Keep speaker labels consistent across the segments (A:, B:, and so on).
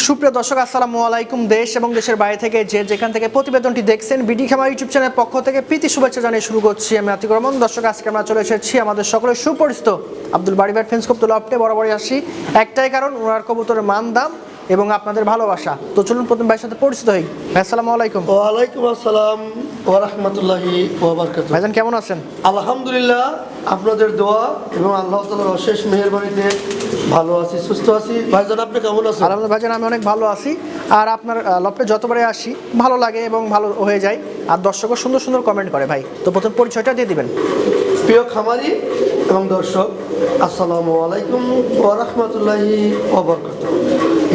A: সুপ্রিয় দর্শক আসসালামু আলাইকুম। দেশ এবং দেশের বাইরে থেকে যে যেখান থেকে প্রতিবেদনটি দেখছেন বিডি খামার ইউটিউব চ্যানেলের পক্ষ থেকে প্রীতি শুভেচ্ছা জানিয়ে শুরু করছি আমি আতিক রহমান। দর্শক আজকে আমরা চলে এসেছি আমাদের সকলের সুপরিচিত আব্দুল বাড়ি ব্যাট ফেন্স কবুতর লফটে। বরাবরই আসি একটাই কারণ, ওনার কবুতরের মান দাম এবং আপনাদের ভালোবাসা। তো চলুন প্রথম ভাইয়ের সাথে পরিচিত হই। ভাই আসসালামু আলাইকুম।
B: ওয়ালাইকুম আসসালাম ওয়া রাহমাতুল্লাহি ওয়া বারাকাতুহু।
A: ভাইজান কেমন আছেন?
B: আলহামদুলিল্লাহ, আপনাদের দোয়া এবং আল্লাহ তাআলার অশেষ মেহেরবানিতে ভালো আছি, সুস্থ আছি। ভাইজান আপনি কেমন আছেন?
A: আলহামদুলিল্লাহ ভাইজান আমি অনেক ভালো আছি। আর আপনার লফটে যতবারে আসি ভালো লাগে এবং ভালো হয়ে যায়, আর দর্শকও সুন্দর সুন্দর কমেন্ট করে। ভাই তো প্রথম পরিচয়টা দিয়ে দিবেন।
B: প্রিয় খামারি এবং দর্শক, আসসালামু আলাইকুম ওয়া রাহমাতুল্লাহি ওয়া বারাকাতুহু।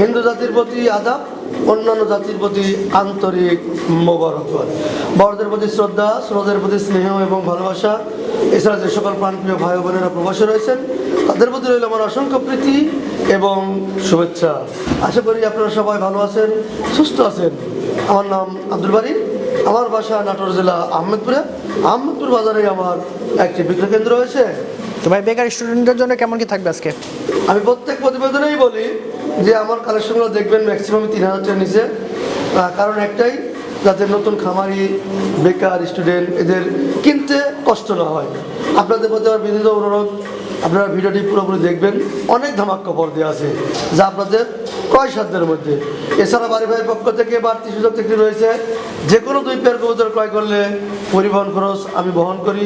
B: হিন্দু জাতির প্রতি আদাব, অন্যান্য জাতির প্রতি আন্তরিক মোবারকবাদ। বড়দের প্রতি শ্রদ্ধা, ছোটদের প্রতি স্নেহ এবং ভালোবাসা। এছাড়া যে সকল প্রাণপ্রিয় ভাই বোনেরা প্রবাসে রয়েছেন তাদের প্রতি রইল আমার অসংখ্য প্রীতি এবং শুভেচ্ছা। আশা করি আপনারা সবাই ভালো আছেন, সুস্থ আছেন। আমার নাম আব্দুল বাড়ি, আমার বাসা নাটোর জেলা আহমেদপুরে। আহমেদপুর বাজারে আমার একটি বিক্রয় কেন্দ্র রয়েছে।
A: তো ভাই বেকার স্টুডেন্টদের জন্য কেমন কি থাকবে আজকে?
B: আমি প্রত্যেক প্রতিবেদনেই বলি যে আমার কালেকশনগুলো দেখবেন ম্যাক্সিমাম 3000 টাকার নিচে। কারণ একটাই, যাতে নতুন খামারি, বেকার স্টুডেন্ট এদের কিনতে কষ্ট না হয়। আপনাদের প্রতি আমার বিনীত অনুরোধ, আপনারা ভিডিওটি পুরোপুরি দেখবেন। অনেক ধামাক্কা পর্দে আছে যা আপনাদের ক্রয় সাধ্যের মধ্যে। এছাড়া বাড়ি ভাইয়ের পক্ষ থেকে বাড়তি সুযোগ থেকে রয়েছে, যে কোনো 2 পেয়ার কবুতর ক্রয় করলে পরিবহন খরচ আমি বহন করি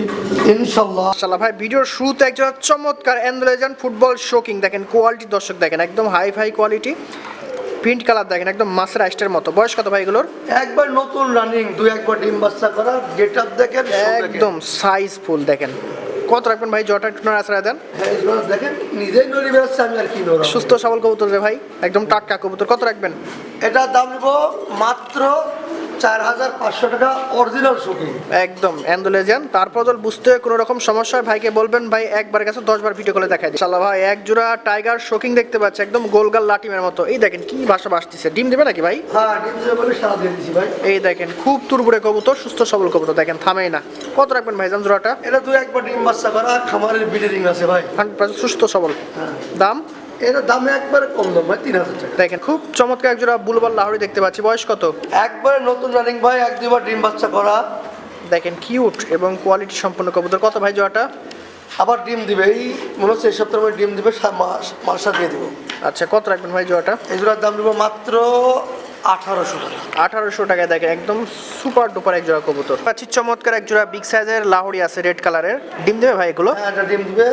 B: ইনশাল্লাহ।
A: মাশাআল্লাহ ভাই, ভিডিওর শুরুতে একজন চমৎকার অ্যান্ডোলেজান ফুটবল শোকিং দেখেন, কোয়ালিটি দর্শক দেখেন, একদম হাই কোয়ালিটি। প্রিন্ট কালার দেখেন, একদম মাছের আইস্টের মতো। বয়স কত ভাই এগুলোর?
B: একবার নতুন রানিং, 2-1 ডিম বাচ্চা করা, গেট আপ দেখেন,
A: একদম সাইজ ফুল দেখেন। কত রাখবেন ভাই? জটা একটু আশ্রয় দেন।
B: হ্যাঁ এগুলো দেখেন, নিজেই নড়ি বেড়াচ্ছে, আমি আর কি নড়াবো।
A: সুস্থ সবল কবুতর রে ভাই, একদম টাটকা কবুতর। কত রাখবেন?
B: এটার দাম নেব মাত্র 4500 টাকা, অরিজিনাল শুকিং।
A: একদম অ্যান্ডোলেজান। তারপর যদি বুঝতে কোনো রকম সমস্যা হয় ভাইকে বলবেন, ভাই একবার কাছে 10 বার ভিডিও করে দেখাই দিই। ইনশাআল্লাহ ভাই এক জোড়া টাইগার শোকিং দেখতে পাচ্ছে, একদম গোলগাল লাটিমের মতো। এই দেখেন কি ভাষা বাসতিছে। ডিম দেবে নাকি ভাই?
B: হ্যাঁ ডিম দেবে বলে সারা দিয়ে দিছি ভাই।
A: এই দেখেন খুব তুরবুড়ে কবুতর, সুস্থ সবল কবুতর দেখেন, থামেই না। কত রাখবেন ভাইজান জোড়াটা?
B: এটা 2-1 ডিম বাচ্চা করা, খামারের বিডারিং আছে ভাই।
A: 100% সুস্থ সবল।
B: হ্যাঁ,
A: দাম?
B: এটা দামে একবারে কম দাম ভাই, 3000 টাকা।
A: দেখেন খুব চমৎকার এক জোড়া বুলবুল লাহোরি দেখতে পাচ্ছি। বয়স কত?
B: একবারে নতুন রানিং ভাই, 1-2 বার ডিম বাচ্চা করা।
A: দেখেন কিউট এবং কোয়ালিটি সম্পন্ন কবুতর। কত ভাই জোড়াটা?
B: আবার ডিম দিবে, এই মনে হচ্ছে এই সপ্তাহের মধ্যে ডিম দিবে, মাসা দিয়ে দিব।
A: আচ্ছা কত রাখবেন ভাই জোড়াটা?
B: এই জোড়ার দাম দেবো মাত্র 1800 টাকা।
A: 1800 টাকায় দেখেন, একদম সুপার ডুপার এক জোড়া কবুতর পাচ্ছি। চমৎকার এক জোড়া বিগ সাইজের লাহোরি আছে, রেড কালারের। ডিম দেবে ভাই এগুলো?
B: হ্যাঁ এটা ডিম দিবে,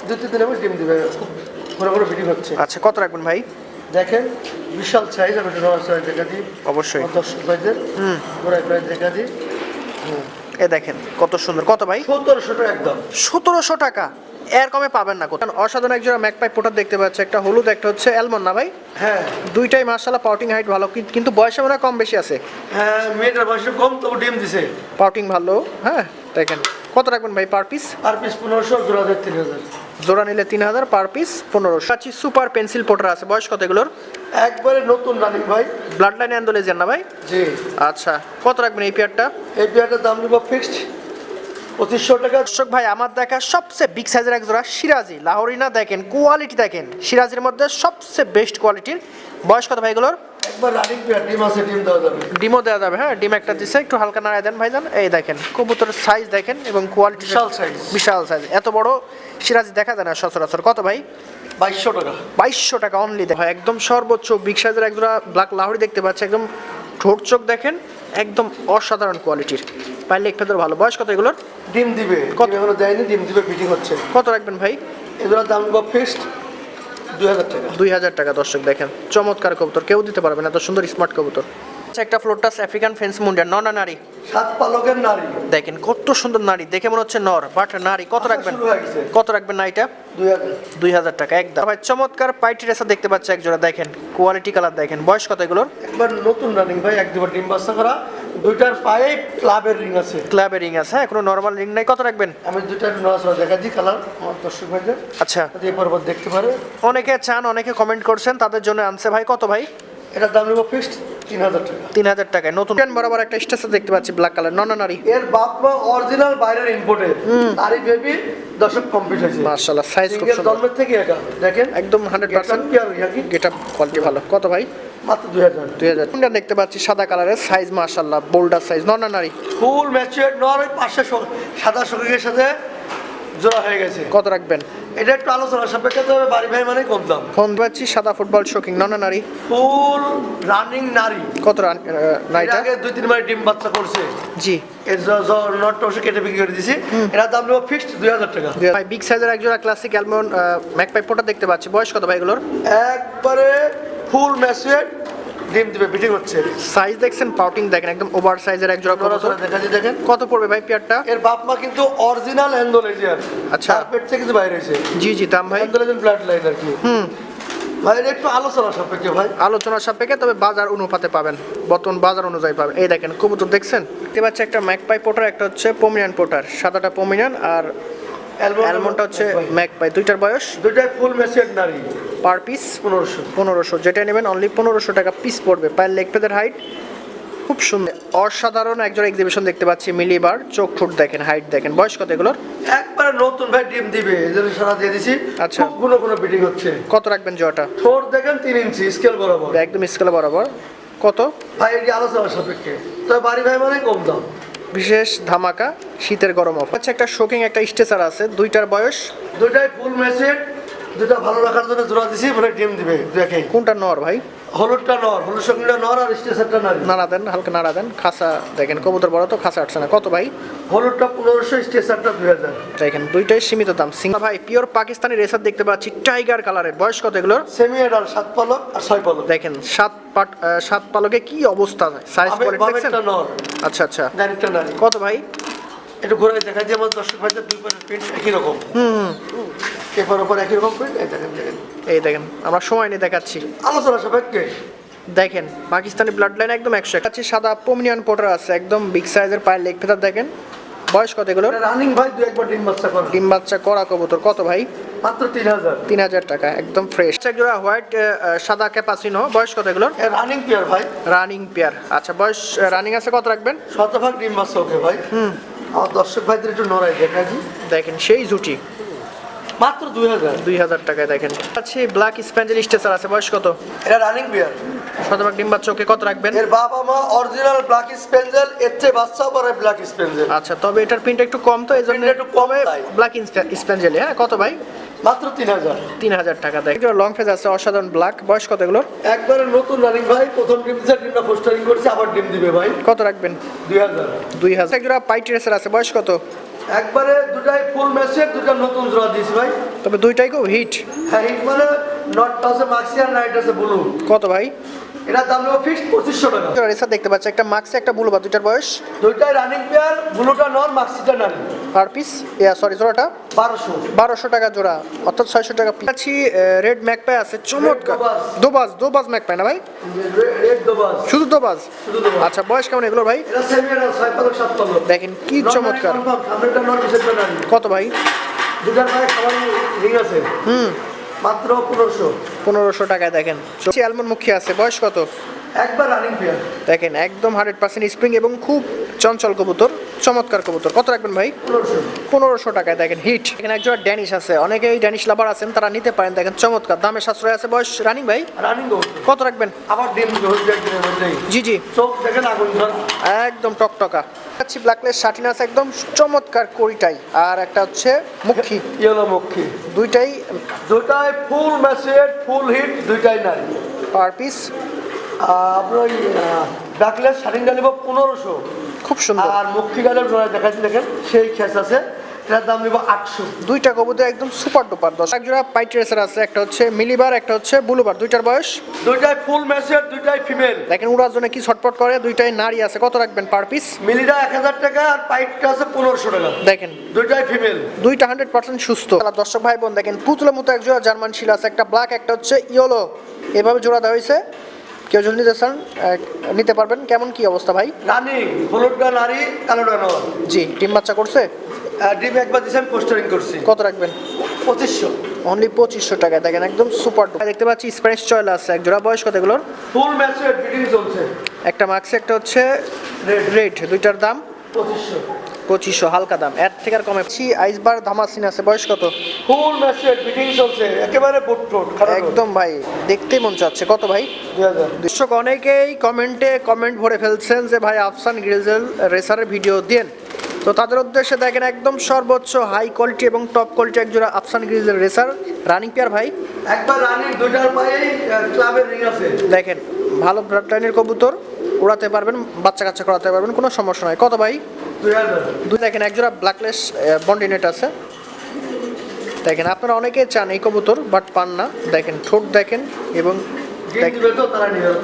B: 2-3 দিনের মধ্যে ডিম দিবে। খুব ঘন ঘন বিক্রি হচ্ছে।
A: আচ্ছা কত রাখবেন ভাই?
B: দেখেন বিশাল সাইজ, আমি সাইজ দেখা দিই
A: অবশ্যই।
B: দর্শক ভাইদের গোড়ায় প্রায় দেখা দিই।
A: এ দেখেন কত সুন্দর। কত ভাই?
B: 1700 টাকা একদম।
A: 1700 টাকা, এর কমে পাবেন না কোথাও। অসাধারণ এক জোড়া ম্যাকপাই পোটার দেখতে পাচ্ছি, একটা হলুদ একটা হচ্ছে অ্যালমন্ড না ভাই?
B: হ্যাঁ
A: দুইটাই মাশাআল্লাহ পাউটিং হাইট ভালো, কিন্তু বয়সে মনে হয় কম বেশি আছে।
B: হ্যাঁ মেয়েটার বয়স কম, তবু ডিম দিছে।
A: পাউটিং ভালো। হ্যাঁ দেখেন কত রাখবেন ভাই পার পিস?
B: আর পিস 1500, জোড়া 3000।
A: জোড়া নিলে 3000, পার পিস 1500। আচ্ছা সুপার পেন্সিল পোটার আছে। বয়স কত এগুলোর?
B: একবারে নতুন রানিং ভাই।
A: ব্লাড লাইন অ্যান্ডোলেজিয়ান না ভাই?
B: জি।
A: আচ্ছা কত রাখবেন এই পেয়ারটা?
B: এই পেয়ারটার দাম নিব ফিক্সড 2500 টাকা।
A: দর্শক ভাই আমার দেখা সবচেয়ে বিগ সাইজের এক জোড়া সিরাজি লাহোরি না, দেখেন কোয়ালিটি দেখেন, সিরাজির মধ্যে সবচেয়ে বেস্ট কোয়ালিটির। বয়স কত ভাই এগুলোর?
B: একবার রানিং পেয়ার, ডিম আছে, ডিম দেওয়া যাবে।
A: ডিমও দেওয়া যাবে। হ্যাঁ ডিম একটা দিছে, একটু হালকা নাড়ায় দেন ভাইজান। এই দেখেন কবুতরের সাইজ দেখেন এবং কোয়ালিটি
B: বিশাল সাইজ।
A: বিশাল সাইজ। এত বড় সিরাজি দেখা যায় না সচরাচর। কত ভাই?
B: 2200 টাকা।
A: 2200 টাকা অনলি। হয় একদম সর্বোচ্চ বিগ সাইজের এক জোড়া ব্ল্যাক লাহোরি দেখতে পাচ্ছি, একদম ঠোঁট চোখ দেখেন, একদম অসাধারণ কোয়ালিটির। পাইলে একটা ধর ভালো। বয়স কত এগুলোর?
B: ডিম দিবে,
A: কত?
B: এখনো দেয়নি, ডিম দিবে, ফিটিং হচ্ছে।
A: কত রাখবেন ভাই?
B: এগুলোর দাম নিব ফিক্সড 2000 টাকা।
A: 2000 টাকা। দর্শক দেখেন চমৎকার কবুতর, কেউ দিতে পারবে না এত সুন্দর স্মার্ট কবুতর। আচ্ছা একটা ফ্লোটাস আফ্রিকান ফেন্স মুন্ডিয়া, নর না নারী?
B: 7 পালকের নারী।
A: দেখেন কত সুন্দর নারী, দেখে মনে হচ্ছে নর বাট নারী। কত রাখবেন?
B: শুরু হয়ে গেছে।
A: কত রাখবেন না এটা?
B: 2000।
A: 2000 টাকা একদম। ভাই চমৎকার পাইটি রেসা দেখতে পাচ্ছি এক জোড়া, দেখেন কোয়ালিটি কালার দেখেন। বয়স কত এগুলোর?
B: একবার নতুন রানিং ভাই, 1-2 বার ডিম বাচ্চা করা, দুইটার পায়ে ক্লাবের রিং আছে।
A: ক্লাবের রিং আছে, হ্যাঁ কোনো নরমাল রিং নাই। কত রাখবেন?
B: আমি দুইটার নড়াচড়া দেখা দিই কালার আমার দর্শক ভাইদের,
A: আচ্ছা
B: এই পর্বত দেখতে পারে।
A: অনেকে চান, অনেকে কমেন্ট করছেন, তাদের জন্য আনছে ভাই। কত ভাই?
B: এটার দাম নেব ফিক্সড 3000 টাকা।
A: 3000 টাকায় নতুন বরাবর একটা স্টেশন দেখতে পাচ্ছি ব্ল্যাক কালার, নর না নারী?
B: এর বাপ মা অরিজিনাল বাইরের ইম্পোর্টেড, তারই বেবি দর্শক কমপ্লিট হয়েছে।
A: মাশাআল্লাহ সাইজ খুব
B: সিঙ্গেল
A: সুন্দর,
B: জন্মের থেকে এটা দেখেন
A: একদম 100%
B: কি আর ইয়াকি।
A: গেটআপ কোয়ালিটি ভালো। কত ভাই?
B: মাত্র 2000।
A: 2000। কোনটা দেখতে পাচ্ছি সাদা কালারের, সাইজ মাশাআল্লাহ বোল্ডার সাইজ, নর না নারী?
B: ফুল ম্যাচিউর নর, ওই পাশে সাদা শোকের সাথে জোড়া হয়ে গেছে।
A: কত রাখবেন?
B: এটা একটু আলোচনা সাপেক্ষে, তবে বাড়ি ভাই মানে কম দাম।
A: ফোন পাচ্ছি সাদা ফুটবল শোকিং, নর না নারী?
B: ফুল রানিং নারী।
A: কত নারীটা?
B: আগে 2-3 বার ডিম বাচ্চা করছে।
A: জি।
B: এর নটটা অবশ্য কেটে বিক্রি করে দিছি। এটার দাম নেবো ফিক্সড 2000 টাকা।
A: ভাই বিগ সাইজের এক জোড়া ক্লাসিক অ্যালমন্ড ম্যাকপাই পোটা দেখতে পাচ্ছি, বয়স কত ভাই এগুলোর?
B: একবারে ফুল ম্যাচিউর, ডিম দিবে, বিটিং হচ্ছে।
A: সাইজ দেখছেন, পাউটিং দেখেন, একদম ওভার সাইজের এক জোড়া কবুতর।
B: দেখাচ্ছি দেখেন।
A: কত পড়বে ভাই পেয়ারটা?
B: এর বাপ মা কিন্তু অরিজিনাল ইন্দোনেশিয়ান।
A: আচ্ছা।
B: তার পেট থেকে কিন্তু বাইরে হয়েছে।
A: জি জি, দাম ভাই?
B: ইন্দোনেশিয়ান ব্লাড লাইন আর কি। ভাই এটা একটু আলোচনা সাপেক্ষে ভাই।
A: আলোচনা সাপেক্ষে, তবে বাজার অনুপাতে পাবেন, বর্তমান বাজার অনুযায়ী পাবেন। এই দেখেন কবুতর দেখছেন, দেখতে পাচ্ছি একটা ম্যাকপাই পোটার, একটা হচ্ছে পমিনান পোটার, সাদাটা পমিনান আর অ্যালমন্ডটা হচ্ছে ম্যাকপাই। দুইটার বয়স?
B: দুইটাই ফুল ম্যাচিউর নারী।
A: Per piece 1500। যেটা নেবেন অনলি 1500 টাকা পিস পড়বে। পায়ের লেগ পেদের হাইট খুব সুন্দর, অসাধারণ একজোড়া এক্সিবিশন দেখতে পাচ্ছি মিলিবার। চোখ ঠোঁট দেখেন, হাইট দেখেন। বয়স কত এগুলোর?
B: একবারে নতুন ভাই, ডিম দিবে, এজন্য সারা দিয়ে দিছি।
A: আচ্ছা।
B: খুব গুলো বিটিং হচ্ছে।
A: কত রাখবেন জোড়াটা?
B: ঠোঁট দেখেন 3 ইঞ্চি স্কেল বরাবর,
A: একদম স্কেল বরাবর। কত
B: ভাই? এটি আলোচনা সাপেক্ষে, তবে বাড়ি ভাই মানে কম দাম।
A: বিশেষ ধামাকা শীতের গরম অফার। আচ্ছা, একটা শোকিং একটা স্টেচার আছে, দুইটার বয়স?
B: দুইটাই ফুল ম্যাচিউর, দুটা ভালো রাখার জন্য জোড়া দিছি, মানে ডিম দিবে। দেখেন
A: কোনটা নর ভাই?
B: হলুদটা নর, হলুদ সঙ্গীটা নর, আর স্টেশনটা নারী।
A: নাড়া দেন, হালকা নাড়া দেন। খাসা দেখেন, কবুতর বড় তো খাসা আটছে না। কত ভাই?
B: হলুদটা 1500, স্টেশনটা 2000।
A: দেখেন দুইটাই সীমিত দাম। সিঙ্গা ভাই পিওর পাকিস্তানি রেসার দেখতে পাচ্ছি, টাইগার কালারের। বয়স কত এগুলোর?
B: সেমি এডাল, 7 পালক আর 6 পালক।
A: দেখেন 7 পালকে কি অবস্থা, সাইজ কোয়ালিটি দেখছেন?
B: বামেরটা নর,
A: আচ্ছা আচ্ছা।
B: ডাইরেক্টটা নারী।
A: কত ভাই?
B: একটু ঘুরে দেখা যায় আমার দর্শক ভাইদের দুই পাশের প্রিন্ট একই রকম। পেপার ওপর একই রকম প্রিন্ট। এই দেখেন দেখেন,
A: এই দেখেন, আমরা সময় নিয়ে দেখাচ্ছি।
B: আলোচনা সাপেক্ষে।
A: দেখেন পাকিস্তানি ব্লাড লাইন একদম 100। আছে সাদা পমিনিয়ান পোটার আছে, একদম বিগ সাইজের, পায়ের লেগ ফেদার দেখেন। বয়স কত এগুলোর?
B: রানিং ভাই, দু একবার ডিম বাচ্চা করে।
A: ডিম বাচ্চা করা কবুতর। কত ভাই?
B: মাত্র 3000।
A: 3000 টাকা, একদম ফ্রেশ। এক জোড়া হোয়াইট সাদা ক্যাপাসিনো। বয়স কত এগুলোর?
B: রানিং পেয়ার ভাই।
A: Running pair. আচ্ছা, বয়স রানিং আছে, কত রাখবেন?
B: 100% ডিম বাচ্চা। ওকে ভাই। আমার দর্শক ভাইদের একটু নড়াই দেখাচ্ছি।
A: দেখেন সেই জুটি,
B: মাত্র
A: 2000 টাকায়। দেখেন আছে ব্ল্যাক স্প্যাঞ্জেল স্টেচার আছে। বয়স কত?
B: এটা রানিং পেয়ার,
A: শতভাগ ডিম বাচ্চা। ওকে, কত রাখবেন?
B: এর বাবা মা অরিজিনাল ব্ল্যাক স্পেঞ্জেল, এর চেয়ে বাচ্চা পরে ব্ল্যাক স্পেঞ্জেল।
A: আচ্ছা, তবে এটার প্রিন্ট একটু কম, তো এই জন্য
B: প্রিন্টটা একটু কম, তাই।
A: Black spangle. হ্যাঁ, কত ভাই?
B: মাত্র 3000।
A: 3000 টাকা। দেখেন লং ফেজ আছে, অসাধারণ ব্ল্যাক। বয়স কত এগুলোর?
B: একবারে নতুন রানিং ভাই, প্রথম ডিম দিচ্ছে, ডিমটা পোস্টারিং করছে, আবার ডিম দিবে ভাই।
A: কত রাখবেন?
B: 2000।
A: 2000। এক জোড়া পাইট রেসার আছে। বয়স কত?
B: একবারে দুটাই ফুল ম্যাচের, দুটা নতুন জোড়া দিয়েছি ভাই।
A: তবে দুইটাই খুব হিট।
B: হ্যাঁ, হিট মানে নটটা আছে মাক্সি আর নাইট আছে ব্লু।
A: কত ভাই?
B: এটার দাম নেবো ফিক্সড 2500 টাকা।
A: রেসার দেখতে পাচ্ছি, একটা মাক্সি একটা বুলুবা। দুইটার বয়স?
B: দুইটাই রানিং পেয়ার, ব্লুটা নর, মাক্সিটা নারী।
A: পার পিস জোড়াটা 1200 টাকা জোড়া, অর্থাৎ 600 টাকা পিস। আছি রেড ম্যাকপাই আছে, চমৎকার। দোবাজ ম্যাকপাই না ভাই?
B: রেড দোবাজ,
A: শুধু দোবাজ।
B: শুধু দোবাজ।
A: আচ্ছা, বয়স কেমন এগুলো ভাই?
B: এটা সেমি এডাল, 6 পালক 7 পালক।
A: দেখেন কি চমৎকার।
B: সামনেটা নর, পিছনেরটা নারী।
A: কত ভাই?
B: দুটার গায়ে খাবার রিং আছে। মাত্র
A: 1500 টাকায়। দেখেন অ্যালমন্ড মুখী আছে। বয়স কত?
B: একবার রানিং পেয়ার।
A: দেখেন একদম 100% স্প্রিং এবং খুব চঞ্চল কবুতর, চমৎকার কবুতর। কত রাখবেন ভাই? 1500 টাকায়। দেখেন হিট। এখানে একজন ড্যানিশ আছে, অনেকেই ড্যানিশ লাভার আছেন, তারা নিতে পারেন। দেখেন চমৎকার, দামে সাশ্রয় আছে। বয়স রানিং ভাই?
B: রানিং।
A: কত রাখবেন?
B: আবার ডিম হচ্ছে একদিনের মধ্যেই।
A: জি জি,
B: চোখ দেখেন আগুন ধর,
A: একদম টকটকা। আচ্ছা, ব্ল্যাকলেস শাটিন আছে, একদম চমৎকার কড়িটাই। আর একটা হচ্ছে মুখী,
B: ইয়েলো মুখী।
A: দুইটাই
B: দুটাই ফুল ম্যাচের, ফুল হিট, দুইটাই নারী।
A: পার পিস
B: আপনার ওই ব্ল্যাকলেস শাটিনটা নেব 1500।
A: খুব সুন্দর।
B: আর মুখী গালের জোড়া দেখাচ্ছি, দেখেন সেই খেস আছে, এটার দাম নেব 800।
A: দুইটা কবুতর একদম সুপার ডুপার। এক জোড়া পাইট রেসার আছে, একটা হচ্ছে মিলিবার, একটা হচ্ছে বুলুবার। দুইটার বয়স?
B: দুইটাই ফুল ম্যাচের, দুইটাই ফিমেল।
A: দেখেন উড়ার জন্য কি ছটপট করে। দুইটাই নারী আছে। কত রাখবেন পার পিস?
B: মিলিটা 1000 টাকা আর পাইপটা আছে 1500 টাকা।
A: দেখেন
B: দুইটাই ফিমেল,
A: দুইটা 100% সুস্থ। দর্শক ভাই বোন দেখেন পুতুলের মতো এক জোড়া জার্মান শিল আছে, একটা ব্ল্যাক, একটা হচ্ছে ইয়েলো। এভাবে জোড়া দেওয়া হয়েছে। কেউ যদি নিতে চান নিতে পারবেন। কেমন কি অবস্থা ভাই?
B: রানিং, হলুদটা নারী, কালোটা নর।
A: জি, ডিম বাচ্চা করছে?
B: ডিম একবার দিয়েছেন, পোস্টারিং করছি।
A: কত রাখবেন?
B: 2500।
A: অনলি 2500 টাকায়। দেখেন একদম সুপার ডুপার। দেখতে পাচ্ছি স্প্যানিশ চয়েল আছে এক জোড়া। বয়স কত এগুলোর?
B: ফুল ম্যাচের, ফিটিং চলছে।
A: একটা মাক্সি, একটা হচ্ছে রেড। দুইটার দাম? 2500 হালকা দাম, এর থেকে আর কমে। আইসবার ধামাসিন আছে, বয়স কত?
B: ফুল ম্যাচুয়ার বিটিং চলছে, একেবারে বুটফুট
A: একদম ভাই, দেখতেই মন চাচ্ছে। কত ভাই?
B: 2000।
A: দর্শক অনেকেই কমেন্ট ভরে ফেলছেন যে ভাই আফসান গ্রিজেল রেসারের ভিডিও দেন, তো তাদের উদ্দেশ্যে দেখেন একদম সর্বোচ্চ হাই কোয়ালিটি এবং টপ কোয়ালিটি একজোড়া আফসান গ্রিজেল রেসার রানিং পেয়ার ভাই।
B: একবার রানিং দুইটার পায়ে ক্লাবের রিং আছে।
A: দেখেন ভালো ব্লাড লাইনের কবুতর, উড়াতে পারবেন, বাচ্চা কাচ্চা করাতে পারবেন, কোনো সমস্যা নয়। কত ভাই?
B: 2000।
A: দেখেন একজোড়া ব্ল্যাকলেস বন্ডিনেট আছে। দেখেন আপনারা অনেকেই চান এই কবুতর বাট পান না। দেখেন ঠোঁট দেখেন এবং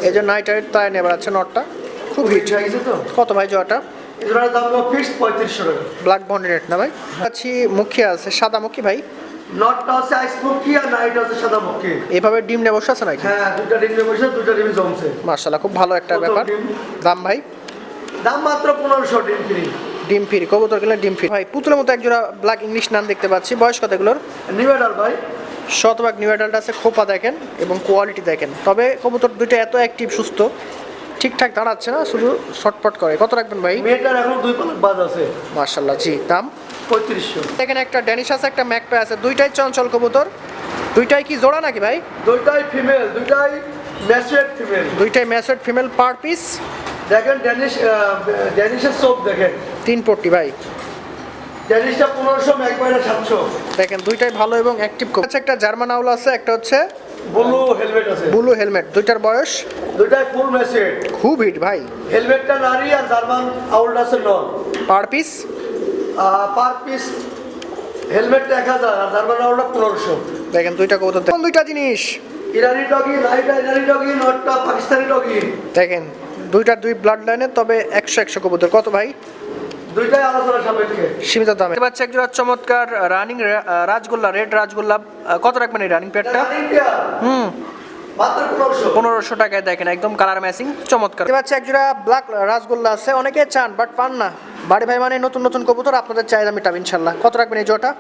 A: এই যে নাইট রাইড তাই নেবার আছে নটটা, খুব হিট। কত ভাই জোয়াটা?
B: এটার দাম ফিক্সড 3500 টাকা।
A: ব্ল্যাক বন্ডিনেট না ভাই? আছি মুখী আছে, সাদা মুখী ভাই।
B: নটটা আছে আইস মুখী আর নাইট আছে সাদা মুখী।
A: এভাবে ডিম নিয়ে বসে আছে নাকি?
B: হ্যাঁ, দুটো ডিম নিয়ে বসে, দুটো ডিম জমছে।
A: মাশাআল্লাহ, খুব ভালো একটা ব্যাপার। দাম ভাই?
B: দাম মাত্র 1500 ডিম ফ্রি।
A: ডিম ফ্রি কবুতর কিনলে ডিম ফ্রি ভাই। পুতুলের মতো একজোড়া ব্ল্যাক ইংলিশ নাম দেখতে পাচ্ছি, বয়স কত এগুলোর?
B: নিউডাল ভাই,
A: শতভাগ নিউডালটা আছে। খোপা দেখেন এবং কোয়ালিটি দেখেন। তবে কবুতর দুইটা এত অ্যাক্টিভ, সুস্থ, ঠিকঠাক দাঁড়াচ্ছে না, শুধু শর্টপট করে। কত রাখবেন ভাই?
B: মেয়েটার এখন 2 পালক বাদ আছে।
A: মাশাআল্লাহ, জি। দাম?
B: 3500।
A: এখানে একটা ড্যানিশ আছে, একটা ম্যাকপে আছে, দুইটাই চঞ্চল কবুতর। দুইটাই কি জোড়া নাকি ভাই?
B: দুইটাই ফিমেল, দুইটাই ম্যাচুয়ার ফিমেল।
A: দুইটাই ম্যাচড ফিমেল। পার পিস
B: দেখেন ড্যানিশের চোখ দেখেন,
A: 3 পট্টি ভাই।
B: ড্যানিশটা 1500, ম্যাকবাইরা 700।
A: দেখেন দুইটাই ভালো এবং অ্যাক্টিভ কবুতর। আচ্ছা, একটা জার্মান আউল আছে, একটা হচ্ছে
B: ব্লু হেলমেট আছে।
A: Blue helmet. দুইটার বয়স?
B: দুইটাই ফুল ম্যাচুয়ার।
A: খুব হিট ভাই।
B: হেলমেটটা নারী আর জার্মান আউলটা আছে নর।
A: Per piece?
B: পার পিস হেলমেটটা 1000 আর জার্মান আউলটা 1500।
A: দেখেন দুইটা কবুতর, দেখেন দুইটা জিনিস।
B: ইরানি ডগি, নাইটা ইরানি ডগি, নটটা পাকিস্তানি ডগি।
A: দেখেন দুইটার দুই ব্লাড লাইনের, তবে 100 কবুতর। কত ভাই?
B: দুইটাই আলোচনা সাপেক্ষে,
A: সীমিত দামে। এবার একজোড়া চমৎকার রানিং রাজগোল্লা, রেড রাজগোল্লা। কত রাখবেন এই রানিং প্যাডটা?
B: মাত্র 1500।
A: 1500 টাকায়। দেখেন একদম কালার ম্যাচিং, চমৎকার। এবার একজোড়া ব্ল্যাক রাজগোল্লা আছে, অনেকে চান বাট পান না। বাড়ি ভাই মানে নতুন নতুন কবুতর, আপনাদের চাহিদা মেটাবে ইনশাল্লাহ। কত রাখবেন এই জোড়াটা?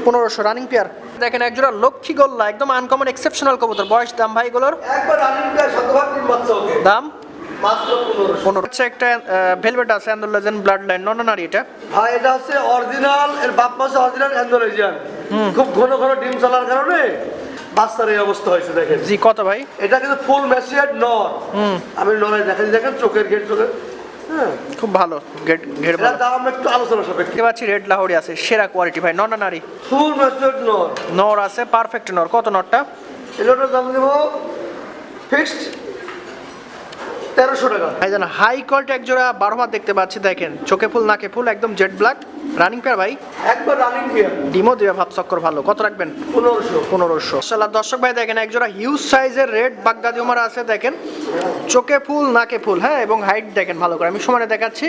A: 1500 রানিং পেয়ার। দেখেন একজোড়া লক্ষ্মী গোল্লা, একদম আনকমন এক্সেপশনাল কবুতর। বয়স? দাম ভাই এগুলোর?
B: একবার রানিং পেয়ার, শতভাগ ডিম বাচ্চা ওকে।
A: দাম?
B: মাত্র 1500।
A: হচ্ছে একটা ভেলভেট আছে, অ্যান্ডোলেজেন ব্লাড লাইন, নন নারী এটা?
B: হ্যাঁ, এটা হচ্ছে অরিজিনাল, এর বাপ মাসে অরিজিনাল অ্যান্ডোলেজিয়ান। খুব ঘন ঘন ডিম চলার কারণে বাচ্চার এই অবস্থা হয়েছে। দেখেন
A: জি। কত ভাই?
B: এটা কিন্তু ফুল ম্যাচিউরড নর। আমি নরে দেখেন, দেখেন চোখের গেট, চোখের। হ্যাঁ,
A: খুব ভালো গেট।
B: এটার দাম একটু আলোচনা সাপেক্ষে।
A: দেখতে পাচ্ছি রেড লাহোরি আছে, সেরা কোয়ালিটি ভাই। নন নারী?
B: ফুল ম্যাচিউরড নর।
A: নর আছে, পারফেক্ট নর। কত নরটা?
B: এটার দাম দেবো ফিক্সড 1300 টাকা।
A: ভাই জান হাই কোয়ালিটি একজোড়া 12 মাস দেখতে পাচ্ছি। দেখেন চোখে ফুল, নাকে ফুল, একদম জেড ব্ল্যাক রানিং পেয়ার ভাই।
B: একবার রানিং পেয়ার।
A: ডিমো দিবে, ভাব চক্কর ভালো। কত রাখবেন?
B: 1500।
A: 1500। মাশাআল্লাহ দর্শক ভাই, দেখেন একজোড়া হিউজ সাইজের রেড বাগদাদি ওমার আছে। দেখেন চোখে ফুল, নাকে ফুল, হ্যাঁ, এবং হাইট দেখেন ভালো করে। আমি সমানে দেখাচ্ছি।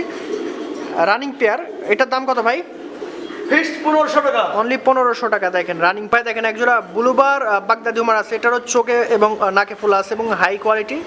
A: Running pair. এটার দাম কত ভাই?
B: ফিক্সড 1500 টাকা।
A: অনলি 1500 টাকা। দেখেন রানিং পায়। দেখেন একজোড়া ব্লুবার বাগদাদি ওমার আছে, এটারও চোখে এবং নাকে ফুল আছে এবং হাই কোয়ালিটি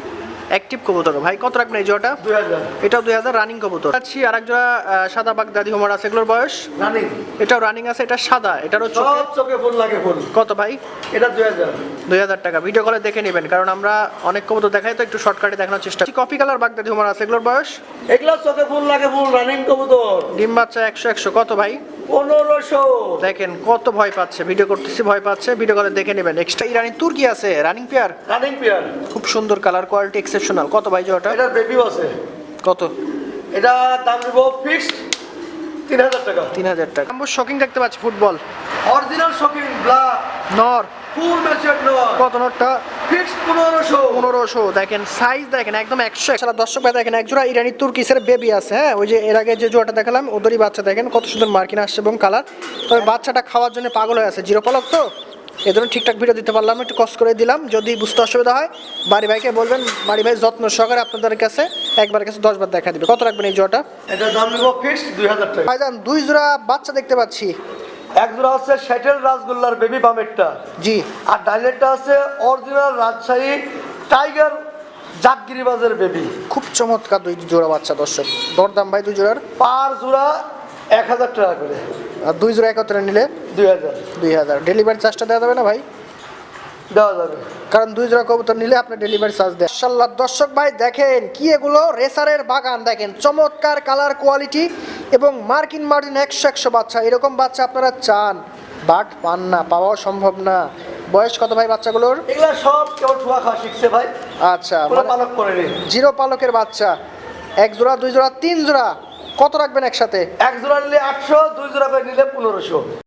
A: অ্যাক্টিভ কবুতর ভাই। কত রাখবেন এই জোড়াটা?
B: 2000।
A: এটাও 2000 রানিং কবুতর। আচ্ছা, আরেক জোড়া সাদা বাগদাদি হোমার আছে, এগুলোর বয়স?
B: রানিং।
A: এটাও রানিং আছে, এটা সাদা, এটারও
B: সব
A: চোখে।
B: চোখে ফুল, লাগে ফুল।
A: কত ভাই?
B: এটা 2000।
A: 2000 টাকা। ভিডিও কলে দেখে নেবেন, কারণ আমরা অনেক কবুতর দেখাই, তো একটু শর্টকাটে দেখানোর চেষ্টা করি। কফি কালার বাগদাদি হোমার আছে, এগুলোর বয়স?
B: এগুলো চোখে ফুল, লাগে ফুল, রানিং কবুতর।
A: ডিম বাচ্চা 100। কত ভাই?
B: 1500।
A: দেখেন কত ভয় পাচ্ছে, ভিডিও করতেছি ভয় পাচ্ছে, ভিডিও কলে দেখে নেবেন। এক্সট্রা ইরানি তুর্কি আছে, রানিং পেয়ার।
B: Running pair.
A: খুব সুন্দর কালার, কোয়ালিটি এক্সেপশনাল। কত ভাই জোড়াটা?
B: এটা বেবিও আছে।
A: কত?
B: এটা দাম দেব ফিক্সড 3000 টাকা।
A: 3000 টাকা। আমরা শকিং দেখতে পাচ্ছি, ফুটবল
B: অরিজিনাল শকিং ব্ল্যাক
A: নর।
B: ফুল ম্যাচিউরড নর।
A: কত নটটা?
B: ফিক্সড 1500।
A: 1500। দেখেন সাইজ দেখেন একদম 100। সারা দর্শক ভাই দেখেন একজোড়া ইরানি তুর্কিসের বেবি আছে, হ্যাঁ, ওই যে এর আগে যে জোড়াটা দেখালাম ওদেরই বাচ্চা। দেখেন কত সুন্দর মার্কিন আসছে এবং কালার। তবে বাচ্চাটা খাওয়ার জন্য পাগল হয়ে আছে, জিরো পালক তো, এই জন্য ঠিকঠাক ভিডিও দিতে পারলাম, একটু কষ্ট করে দিলাম। যদি বুঝতে অসুবিধা হয় বাড়ি ভাইকে বলবেন, বাড়ি ভাই যত্ন সহকারে আপনাদের কাছে একবার কাছে 10 বার দেখা দিবে। কত রাখবেন এই জোড়াটা?
B: এটা দাম দেব ফিক্সড 2000 টাকা।
A: ভাইজান দুই জোড়া বাচ্চা দেখতে পাচ্ছি।
B: এক জোড়া হচ্ছে শ্যাটেল রাসগোল্লার বেবি বামেরটা,
A: জি,
B: আর ডাইনেরটা আছে অরিজিনাল রাজশাহী টাইগার জাগগিরিবাজের বেবি।
A: খুব চমৎকার দুই জোড়া বাচ্চা দর্শক। দরদাম ভাই দুই জোড়ার?
B: পার জোড়া 1000 টাকা করে।
A: আর দুই জোড়া একত্রে নিলে
B: 2000।
A: 2000। ডেলিভারি চার্জটা দেওয়া যাবে না ভাই?
B: দেওয়া যাবে।
A: কারণ 2 জোড়া কবুতর নিলে আপনি ডেলিভারি চার্জ দেন। মাশাআল্লাহ দর্শক ভাই দেখেন কি এগুলো রেসারের বাগান, দেখেন চমৎকার কালার কোয়ালিটি এবং মার্কিন মার্টিন 100 বাচ্চা। এরকম বাচ্চা আপনারা চান বাট পান না, পাওয়াও সম্ভব না। বয়স কত ভাই বাচ্চাগুলোর?
B: এগুলা সব কেউ ঠুয়া খাওয়া শিখছে ভাই,
A: আচ্ছা,
B: কোনো পালক করেনি।
A: জিরো পালকের বাচ্চা। 1 জোড়া 2 জোড়া 3 জোড়া কত রাখবেন একসাথে?
B: 1 জোড়া নিলে 800, 2 জোড়া করে নিলে 1500।